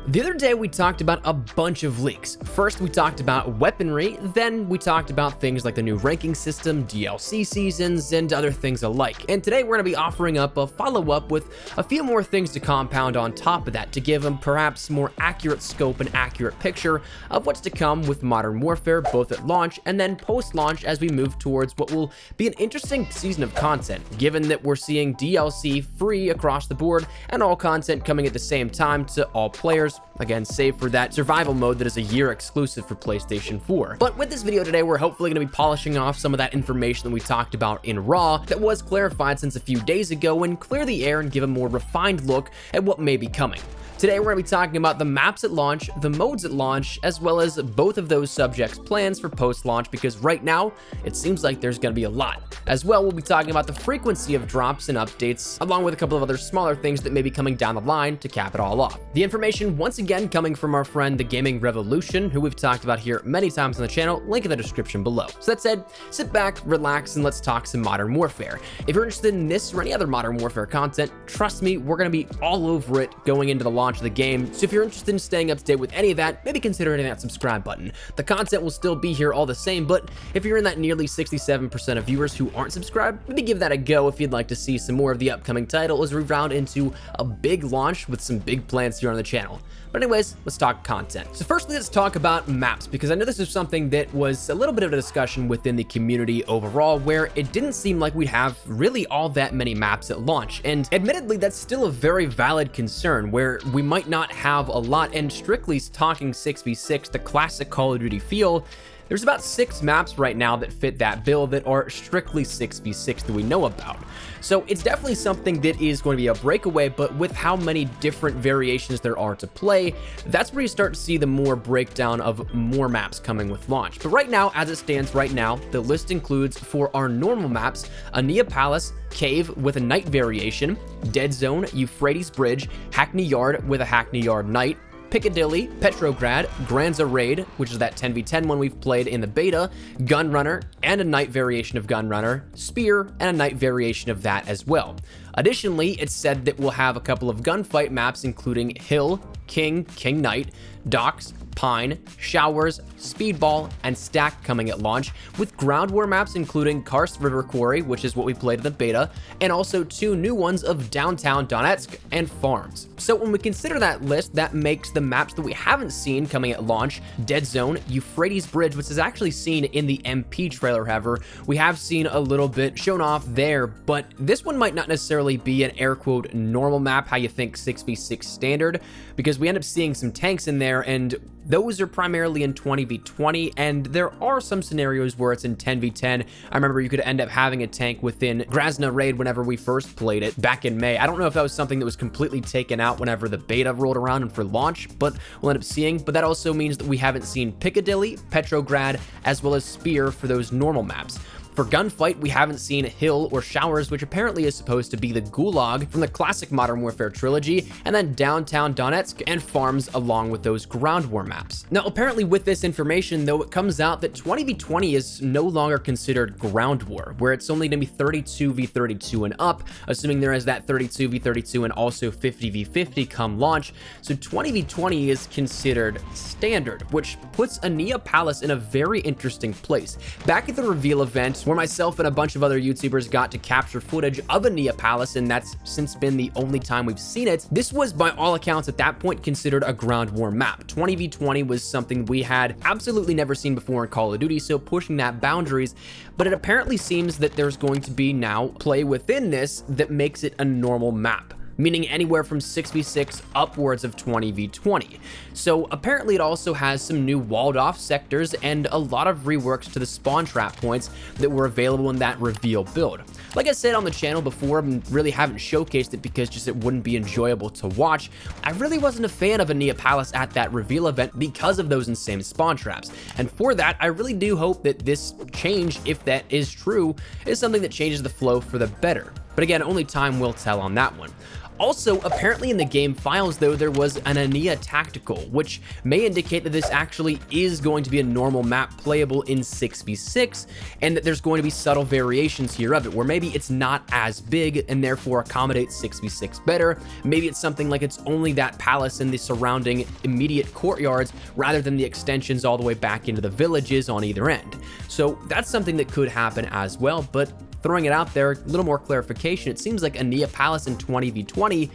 The other day we talked about a bunch of leaks. First we talked about weaponry, then we talked about things like the new ranking system, DLC seasons, and other things alike. And today we're going to be offering up a follow-up with a few more things to compound on top of that to give them perhaps more accurate scope and accurate picture of what's to come with Modern Warfare, both at launch and then post-launch as we move towards what will be an interesting season of content, given that we're seeing DLC free across the board and all content coming at the same time to all players. Again, save for that survival mode that is a year exclusive for PlayStation 4. But with this video today, we're hopefully going to be polishing off some of that information that we talked about in Raw that was clarified since a few days ago and clear the air and give a more refined look at what may be coming. Today, we're going to be talking about the maps at launch, the modes at launch, as well as both of those subjects' plans for post-launch, because right now, it seems like there's going to be a lot. As well, we'll be talking about the frequency of drops and updates, along with a couple of other smaller things that may be coming down the line to cap it all off. The information, once again, coming from our friend, The Gaming Revolution, who we've talked about here many times on the channel, link in the description below. So that said, sit back, relax, and let's talk some Modern Warfare. If you're interested in this or any other Modern Warfare content, trust me, we're going to be all over it going into the launch of the game. So if you're interested in staying up to date with any of that, maybe consider hitting that subscribe button. The content will still be here all the same, but if you're in that nearly 67% of viewers who aren't subscribed, maybe give that a go if you'd like to see some more of the upcoming title as we round into a big launch with some big plans here on the channel. But anyways, let's talk content. So firstly, let's talk about maps, because I know this is something that was a little bit of a discussion within the community overall, where it didn't seem like we'd have really all that many maps at launch. And admittedly, that's still a very valid concern, where we might not have a lot. And strictly talking 6v6, the classic Call of Duty feel, there's about 6 maps right now that fit that bill that are strictly 6v6 that we know about. So it's definitely something that is going to be a breakaway, but with how many different variations there are to play, that's where you start to see the more breakdown of more maps coming with launch. But right now, as it stands right now, the list includes, for our normal maps, Ania Palace, Cave with a night variation, Dead Zone, Euphrates Bridge, Hackney Yard with a Hackney Yard night, Piccadilly, Petrograd, Granza Raid, which is that 10v10 one we've played in the beta, Gunrunner, and a night variation of Gunrunner, Spear, and a night variation of that as well. Additionally, it's said that we'll have a couple of gunfight maps including Hill, King, King Knight, Docks, Pine, Showers, Speedball, and Stack coming at launch, with ground war maps including Karst River Quarry, which is what we played in the beta, and also 2 new ones of Downtown Donetsk and Farms. So when we consider that list, that makes the maps that we haven't seen coming at launch, Dead Zone, Euphrates Bridge, which is actually seen in the MP trailer, however, we have seen a little bit shown off there, but this one might not necessarily be an air quote normal map, how you think 6v6 standard, because we end up seeing some tanks in there, and those are primarily in 20v20, and there are some scenarios where it's in 10v10. I remember you could end up having a tank within Grazna Raid whenever we first played it back in May. I don't know if that was something that was completely taken out whenever the beta rolled around and for launch, but we'll end up seeing. But that also means that we haven't seen Piccadilly, Petrograd, as well as Spear for those normal maps. For gunfight, we haven't seen Hill or Showers, which apparently is supposed to be the Gulag from the classic Modern Warfare trilogy, and then Downtown Donetsk and Farms along with those ground war maps. Now, apparently with this information, though, it comes out that 20v20 is no longer considered ground war, where it's only going to be 32v32 and up, assuming there is that 32v32 and also 50v50 come launch. So 20v20 is considered standard, which puts Ania Palace in a very interesting place. Back at the reveal event, where myself and a bunch of other YouTubers got to capture footage of Ania Palace, and that's since been the only time we've seen it, this was by all accounts at that point considered a ground war map. 20v20 was something we had absolutely never seen before in Call of Duty, so pushing that boundaries, but it apparently seems that there's going to be now play within this that makes it a normal map, meaning anywhere from 6v6 upwards of 20v20. So apparently it also has some new walled off sectors and a lot of reworks to the spawn trap points that were available in that reveal build. Like I said on the channel before, I really haven't showcased it because just it wouldn't be enjoyable to watch. I really wasn't a fan of Ania Palace at that reveal event because of those insane spawn traps. And for that, I really do hope that this change, if that is true, is something that changes the flow for the better. But again, only time will tell on that one. Also, apparently in the game files though, there was an ANIA Tactical, which may indicate that this actually is going to be a normal map playable in 6v6, and that there's going to be subtle variations here of it, where maybe it's not as big and therefore accommodates 6v6 better. Maybe it's something like it's only that palace and the surrounding immediate courtyards rather than the extensions all the way back into the villages on either end. So that's something that could happen as well, but throwing it out there, a little more clarification, it seems like ANIA Palace in 20v20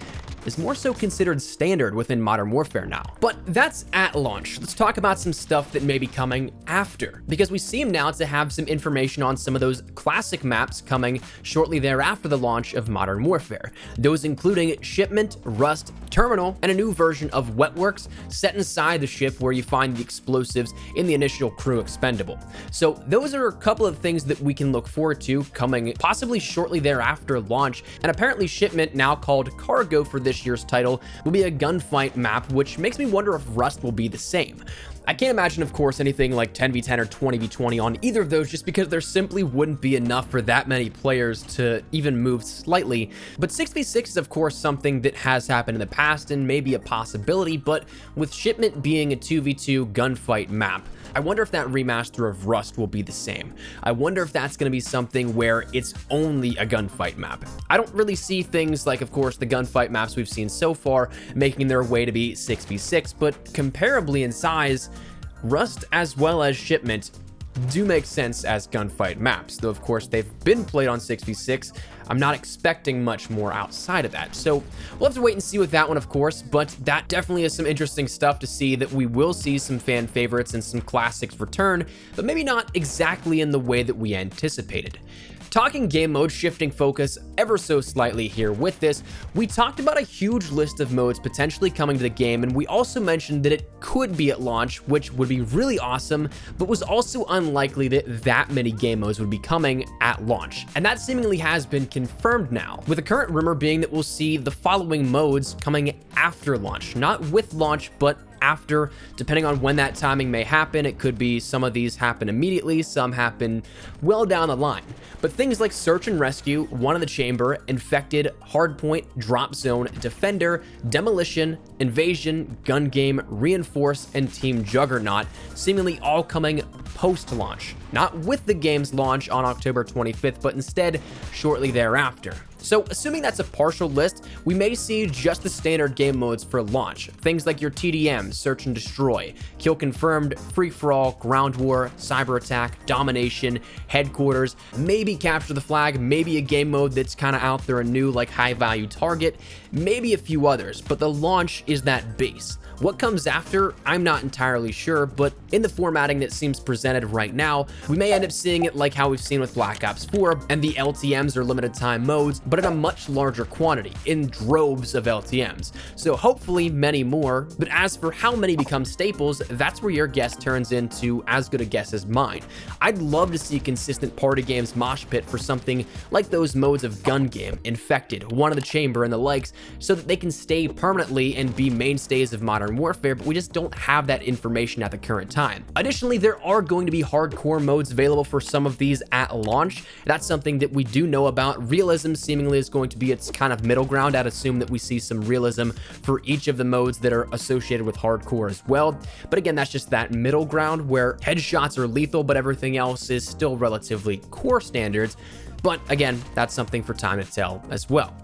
is more so considered standard within Modern Warfare now. But that's at launch. Let's talk about some stuff that may be coming after, because we seem now to have some information on some of those classic maps coming shortly thereafter the launch of Modern Warfare. Those including Shipment, Rust, Terminal, and a new version of Wetworks set inside the ship where you find the explosives in the initial crew expendable. So those are a couple of things that we can look forward to coming possibly shortly thereafter launch, and apparently Shipment, now called Cargo for this year's title, will be a gunfight map, which makes me wonder if Rust will be the same. I can't imagine, of course, anything like 10v10 or 20v20 on either of those, just because there simply wouldn't be enough for that many players to even move slightly. But 6v6 is, of course, something that has happened in the past and may be a possibility, but with Shipment being a 2v2 gunfight map, I wonder if that remaster of Rust will be the same. I wonder if that's going to be something where it's only a gunfight map. I don't really see things like, of course, the gunfight maps we've seen so far making their way to be 6v6, but comparably in size, Rust as well as Shipment do make sense as gunfight maps, though of course they've been played on 6v6. I'm not expecting much more outside of that, so we'll have to wait and see with that one, of course, but that definitely is some interesting stuff to see, that we will see some fan favorites and some classics return, but maybe not exactly in the way that we anticipated. Talking game mode, shifting focus ever so slightly here with this, we talked about a huge list of modes potentially coming to the game, and we also mentioned that it could be at launch, which would be really awesome, but was also unlikely that that many game modes would be coming at launch. And that seemingly has been confirmed now, with the current rumor being that we'll see the following modes coming after launch, not with launch, but after, depending on when that timing may happen. It could be some of these happen immediately, some happen well down the line. But things like Search and Rescue, One in the Chamber, Infected, Hardpoint, Drop Zone, Defender, Demolition, Invasion, Gun Game, Reinforce, and Team Juggernaut, seemingly all coming post-launch. Not with the game's launch on October 25th, but instead shortly thereafter. So assuming that's a partial list, we may see just the standard game modes for launch. Things like your TDM, Search and Destroy, Kill Confirmed, Free For All, Ground War, Cyber Attack, Domination, Headquarters, maybe Capture the Flag, maybe a game mode that's kind of out there, a new like high value target, maybe a few others, but the launch is that base. What comes after, I'm not entirely sure, but in the formatting that seems presented right now, we may end up seeing it like how we've seen with Black Ops 4, and the LTMs or limited time modes, but in a much larger quantity, in droves of LTMs. So hopefully many more, but as for how many become staples, that's where your guess turns into as good a guess as mine. I'd love to see consistent party games mosh pit for something like those modes of Gun Game, Infected, One in the Chamber, and the likes, so that they can stay permanently and be mainstays of Modern Warfare, but we just don't have that information at the current time. Additionally, there are going to be hardcore modes available for some of these at launch. That's something that we do know about. Realism seemingly is going to be its kind of middle ground. I'd assume that we see some realism for each of the modes that are associated with hardcore as well. But again, that's just that middle ground where headshots are lethal, but everything else is still relatively core standards. But again, that's something for time to tell as well.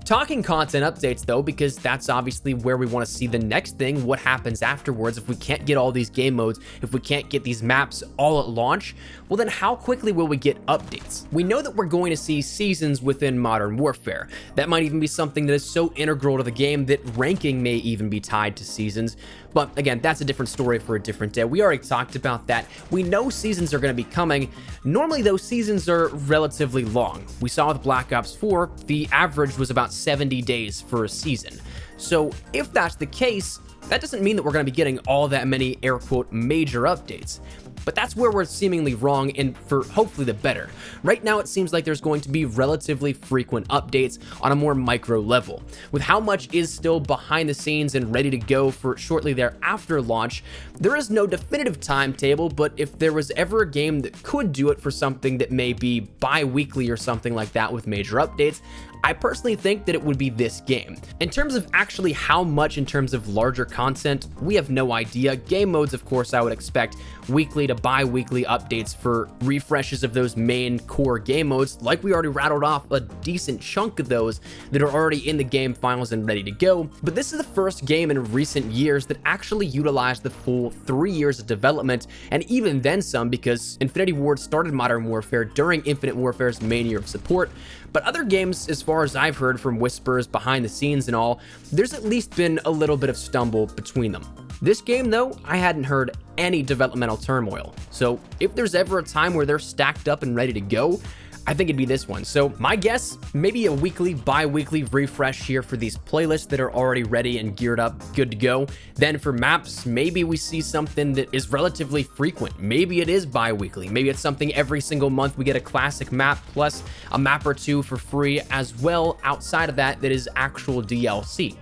Talking content updates though, because that's obviously where we want to see the next thing, what happens afterwards. If we can't get all these game modes, if we can't get these maps all at launch, well then how quickly will we get updates? We know that we're going to see seasons within Modern Warfare. That might even be something that is so integral to the game that ranking may even be tied to seasons. But again, that's a different story for a different day. We already talked about that. We know seasons are going to be coming. Normally those seasons are relatively long. We saw with Black Ops 4, the average was about 70 days for a season. So if that's the case, that doesn't mean that we're going to be getting all that many air quote major updates. But that's where we're seemingly wrong, and for hopefully the better. Right now, it seems like there's going to be relatively frequent updates on a more micro level. With how much is still behind the scenes and ready to go for shortly thereafter launch, there is no definitive timetable, but if there was ever a game that could do it for something that may be bi-weekly or something like that with major updates, I personally think that it would be this game. In terms of actually how much in terms of larger content, we have no idea. Gamemodes, of course, I would expect weekly to bi-weekly updates for refreshes of those main core game modes, like we already rattled off a decent chunk of those that are already in the game files and ready to go. But this is the first game in recent years that actually utilized the full 3 years of development, and even then some, because Infinity Ward started Modern Warfare during Infinite Warfare's main year of support. But other games, as far as I've heard from whispers behind the scenes and all, there's at least been a little bit of stumble between them. This game, though, I hadn't heard any developmental turmoil. So if there's ever a time where they're stacked up and ready to go, I think it'd be this one. So my guess, maybe a weekly, bi-weekly refresh here for these playlists that are already ready and geared up, good to go. Then for maps, maybe we see something that is relatively frequent. Maybe it is bi-weekly. Maybe it's something every single month we get a classic map plus a map or two for free as well. Outside of that, that is actual DLC.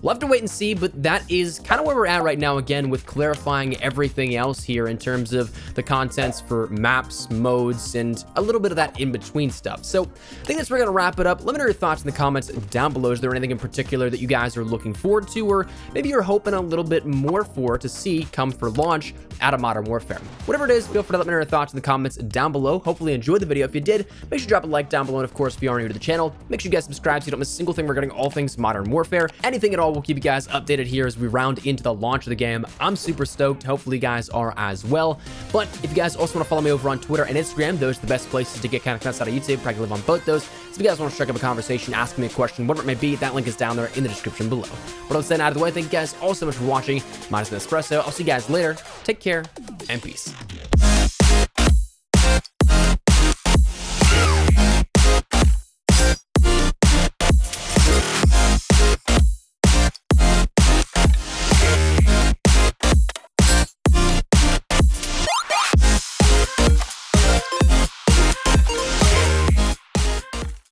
We'll have to wait and see, but that is kind of where we're at right now, again, with clarifying everything else here in terms of the contents for maps, modes, and a little bit of that in-between stuff. So I think that's where we're going to wrap it up. Let me know your thoughts in the comments down below. Is there anything in particular that you guys are looking forward to, or maybe you're hoping a little bit more for to see come for launch out of Modern Warfare? Whatever it is, feel free to let me know your thoughts in the comments down below. Hopefully you enjoyed the video. If you did, make sure to drop a like down below, and of course, if you are new to the channel, make sure you guys subscribe so you don't miss a single thing regarding all things Modern Warfare. Anything at all, we'll keep you guys updated here as we round into the launch of the game. I'm super stoked. Hopefully you guys are as well. But if you guys also want to follow me over on Twitter and Instagram, those are the best places to get kind of content out of YouTube. Probably live on both those. So if you guys want to strike up a conversation, ask me a question, whatever it may be, that link is down there in the description below. But other than that, out of the way, thank you guys all so much for watching. Minus an espresso. I'll see you guys later. Take care and peace.